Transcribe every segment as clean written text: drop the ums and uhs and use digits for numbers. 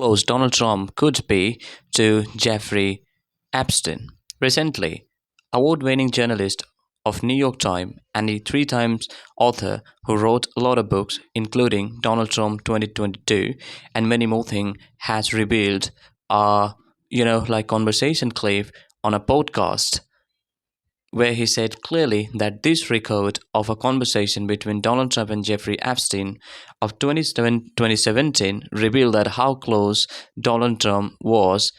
close Donald Trump could be to Jeffrey Epstein. Recently, award-winning journalist of New York Times and a three times author who wrote a lot of books, including Donald Trump 2022 and many more things, has revealed a conversation clip on a podcast where he said clearly that this record of a conversation between Donald Trump and Jeffrey Epstein of 2017 revealed that how close Donald Trump was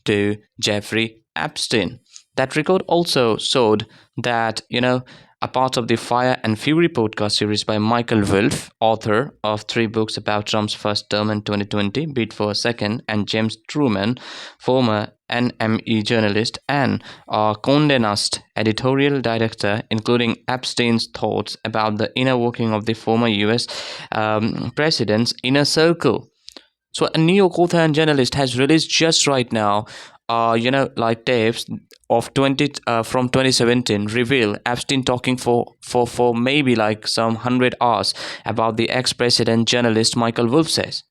to Jeffrey Epstein. That record also showed that, a part of the Fire and Fury podcast series by Michael Wolff, author of three books about Trump's first term in 2020, Beat for a Second, and James Truman, former NME journalist and Condé Nast editorial director, including Epstein's thoughts about the inner working of the former US president's inner circle. So a New York author and journalist has released just right now, tapes of 2017 reveal Epstein talking for maybe like some 100 hours about the ex-president. Journalist Michael Wolff says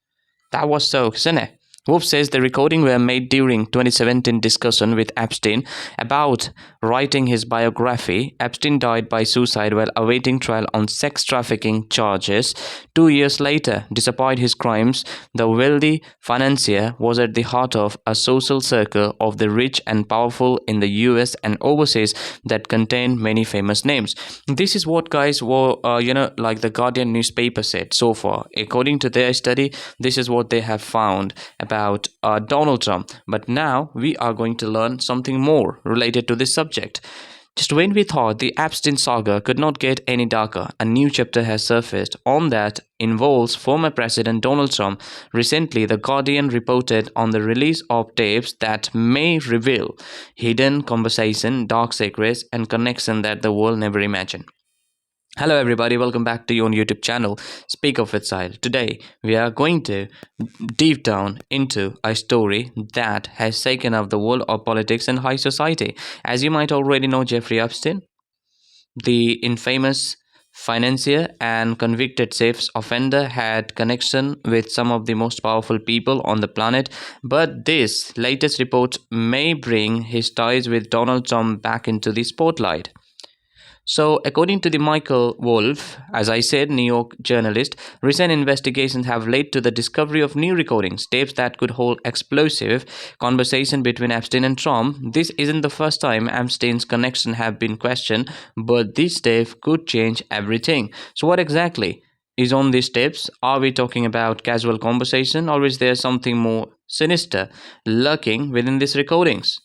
that was so, isn't it? Wolff says the recording were made during 2017 discussion with Epstein about writing his biography. Epstein died by suicide while awaiting trial on sex trafficking charges. 2 years later, despite his crimes, the wealthy financier was at the heart of a social circle of the rich and powerful in the US and overseas that contained many famous names. This is what guys were, like the Guardian newspaper said so far. According to their study, this is what they have found about Donald Trump. But now we are going to learn something more related to this subject. Just when we thought the Epstein saga could not get any darker, a new chapter has surfaced on that involves former President Donald Trump. Recently, The Guardian reported on the release of tapes that may reveal hidden conversation, dark secrets, and connection that the world never imagined. Hello everybody, welcome back to your YouTube channel, Speak of With Style. Today, we are going to deep down into a story that has shaken up the world of politics and high society. As you might already know, Jeffrey Epstein, the infamous financier and convicted sex offender, had connection with some of the most powerful people on the planet. But this latest report may bring his ties with Donald Trump back into the spotlight. So, according to the Michael Wolff, as I said, New York journalist, recent investigations have led to the discovery of new recordings, tapes that could hold explosive conversation between Epstein and Trump. This isn't the first time Epstein's connection have been questioned, but this tape could change everything. So, what exactly is on these tapes? Are we talking about casual conversation, or is there something more sinister lurking within these recordings?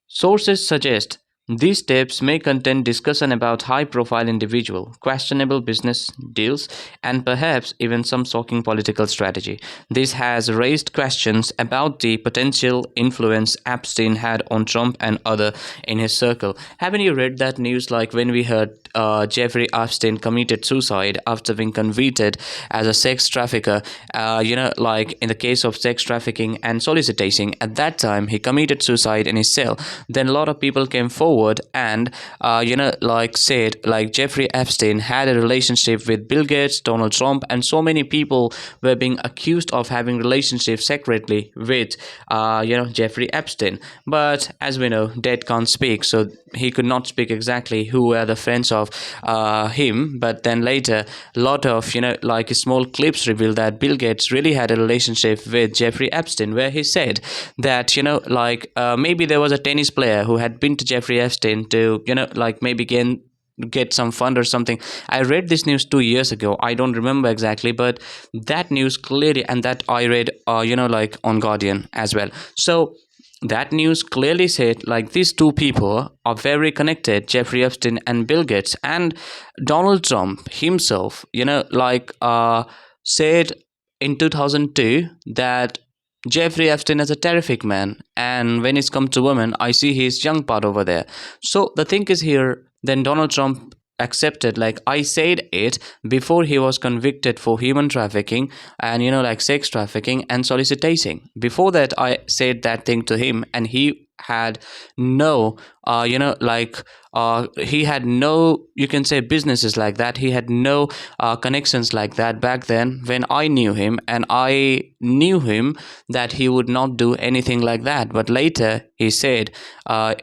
Sources suggest these tapes may contain discussion about high-profile individual, questionable business deals, and perhaps even some shocking political strategy. This has raised questions about the potential influence Epstein had on Trump and other in his circle. Haven't you read that news, like when we heard Jeffrey Epstein committed suicide after being convicted as a sex trafficker? Like in the case of sex trafficking and solicitation, at that time he committed suicide in his cell. Then a lot of people came forward and said like Jeffrey Epstein had a relationship with Bill Gates, Donald Trump, and so many people were being accused of having relationships secretly with Jeffrey Epstein. But as we know, dead can't speak, so he could not speak exactly who were the friends of him. But then later, a lot of small clips revealed that Bill Gates really had a relationship with Jeffrey Epstein, where he said that maybe there was a tennis player who had been to Jeffrey Epstein to maybe get some fund or something. I read this news 2 years ago. I don't remember exactly, but that news clearly, and that I read on Guardian as well. So that news clearly said like these two people are very connected, Jeffrey Epstein and Bill Gates. And Donald Trump himself said in 2002 that Jeffrey Epstein is a terrific man, and when it's come to women, I see his young part over there. So the thing is here, then Donald Trump accepted, like I said it before he was convicted for human trafficking and sex trafficking and solicitation. Before that, I said that thing to him, and he had no he had no, you can say, businesses like that. He had no connections like that back then when I knew him, and I knew him that he would not do anything like that. But later he said,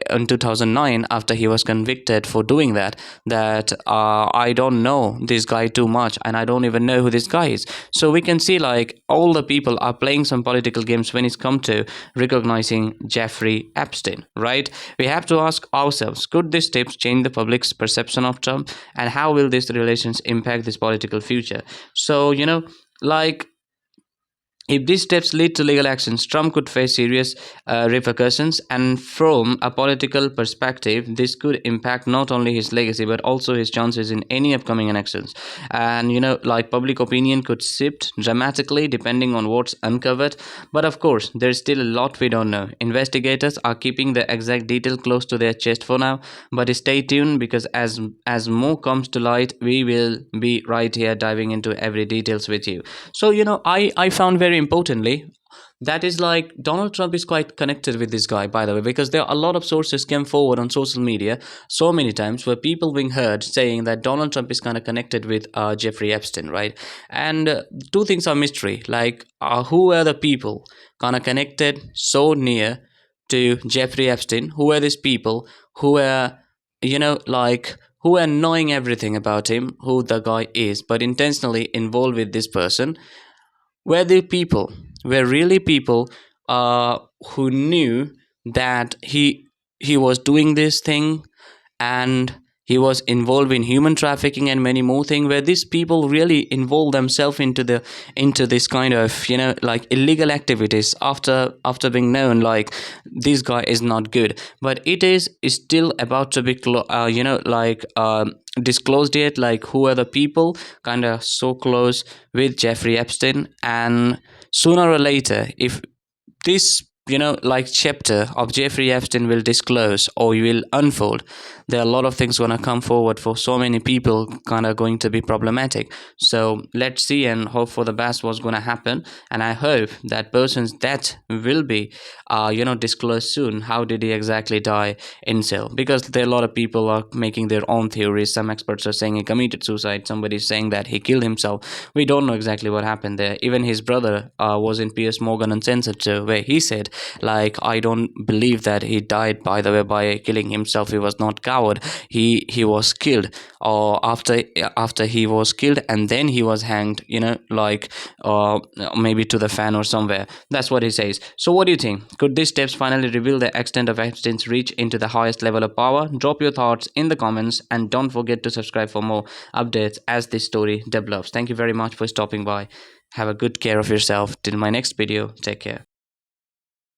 in 2009, after he was convicted for doing that, that I don't know this guy too much, and I don't even know who this guy is. So we can see like all the people are playing some political games when it's come to recognizing Jeffrey Epstein, right? We have to ask ourselves, could these tips change the public's perception of Trump, and how will these relations impact this political future? So, like, if these steps lead to legal actions, Trump could face serious repercussions. And from a political perspective, this could impact not only his legacy but also his chances in any upcoming elections. And like public opinion could shift dramatically depending on what's uncovered. But of course, there's still a lot we don't know. Investigators are keeping the exact detail close to their chest for now. But stay tuned, because as more comes to light, we will be right here diving into every details with you. So I found very importantly that is like Donald Trump is quite connected with this guy, by the way, because there are a lot of sources came forward on social media so many times where people being heard saying that Donald Trump is kind of connected with Jeffrey Epstein, right? And two things are mystery, like who are the people kind of connected so near to Jeffrey Epstein? Who are these people who are, like, who are knowing everything about him, who the guy is, but intentionally involved with this person? Were the people, were really people who knew that he was doing this thing, and he was involved in human trafficking and many more things, where these people really involve themselves into this kind of like illegal activities after being known like this guy is not good. But it is still about to be like disclosed yet, like who are the people kind of so close with Jeffrey Epstein. And sooner or later, if this like chapter of Jeffrey Epstein will disclose or will unfold, there are a lot of things going to come forward for so many people kind of going to be problematic. So let's see and hope for the best what's going to happen. And I hope that person's death will be disclosed soon. How did he exactly die in cell? Because there are a lot of people are making their own theories. Some experts are saying he committed suicide, somebody is saying that he killed himself. We don't know exactly what happened there. Even his brother was in Piers Morgan Uncensored show, where he said, like, I don't believe that he died, by the way, by killing himself. He was not coward. He was killed, or after he was killed, and then he was hanged, like maybe to the fan or somewhere. That's what he says. So what do you think? Could these steps finally reveal the extent of Epstein's reach into the highest level of power? Drop your thoughts in the comments, and don't forget to subscribe for more updates as this story develops. Thank you very much for stopping by. Have a good care of yourself. Till my next video, take care.